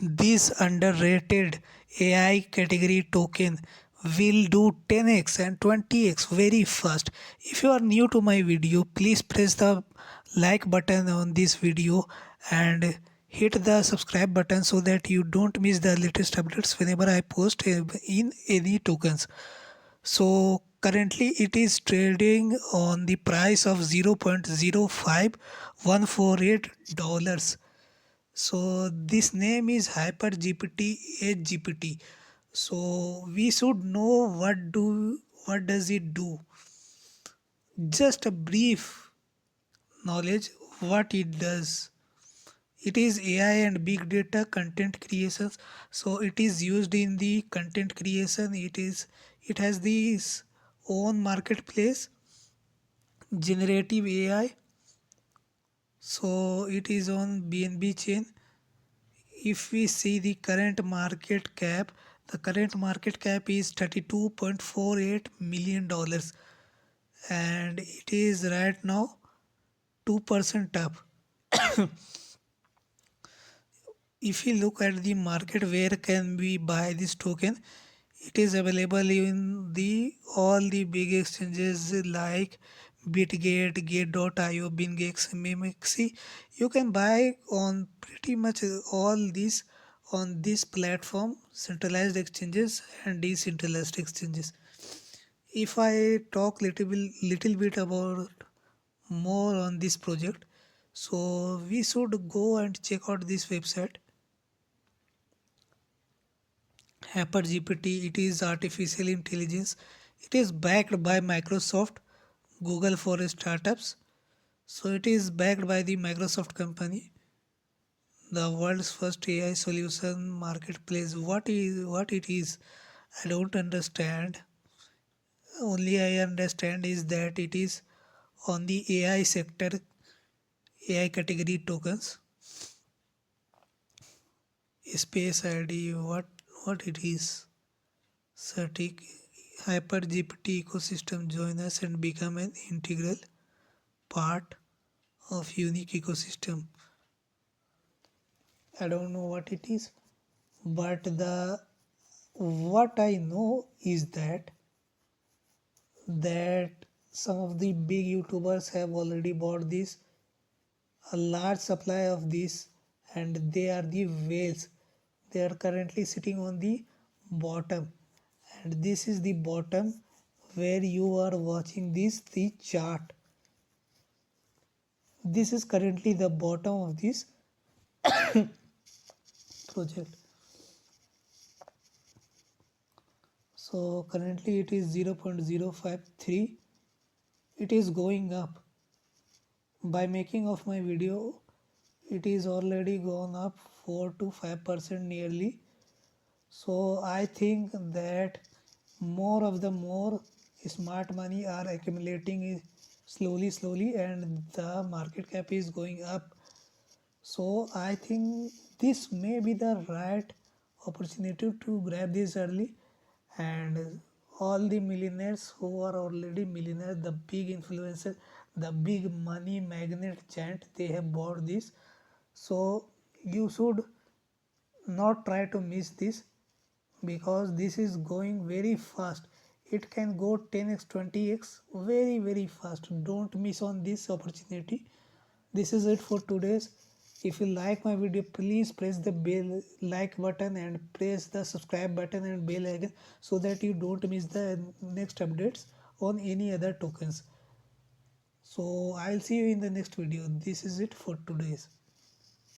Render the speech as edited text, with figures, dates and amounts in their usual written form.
This underrated AI category token will do 10x and 20x very fast. If you are new to my video, please press the like button on this video and hit the subscribe button so that you don't miss the latest updates whenever I post in any tokens. So currently it is trading on the price of 0.05148 dollars. So this name is HyperGPT HGPT. So we should know what does it do. Just a brief knowledge what it does. It is AI and big data content creations. So it is used in the content creation. It has this own marketplace, generative AI. So it is on BNB chain. If we see the current market cap, the current market cap is $32.48 million, and it is right now 2% up. If we look at the market, where can we buy this token? It is available in the all the big exchanges like Bitgate, Gate.io, BingX, Mimexi. You can buy on pretty much all these on this platform, centralized exchanges and decentralized exchanges. If I talk little bit about more on this project, so we should go and check out this website HyperGPT. It is artificial intelligence. It is backed by Microsoft, Google for startups. So it is backed by the Microsoft company, the world's first AI solution marketplace. What it is? I don't understand. Only I understand is that it is on the AI sector, AI category tokens, space ID. What it is? Certic HyperGPT ecosystem. Join us and become an integral part of unique ecosystem. I don't know what it is, but the what I know is that some of the big YouTubers have already bought this, a large supply of this, and they are the whales. They are currently sitting on the bottom, and this is the bottom where you are watching this the chart. This is currently the bottom of this project. So currently it is 0.053. It is going up. By making of my video, it is already gone up 4 to 5% nearly. So I think that more smart money are accumulating slowly, and the market cap is going up. So I think this may be the right opportunity to grab this early, and all the millionaires who are already millionaires, the big influencers, the big money magnet giant, they have bought this. So you should not try to miss this, because this is going very fast. It can go 10x 20x very fast. Don't miss on this opportunity. This is it for today's. If you like my video, please press the bell like button and press the subscribe button and bell icon so that you don't miss the next updates on any other tokens. So I'll see you in the next video. This is it for today's.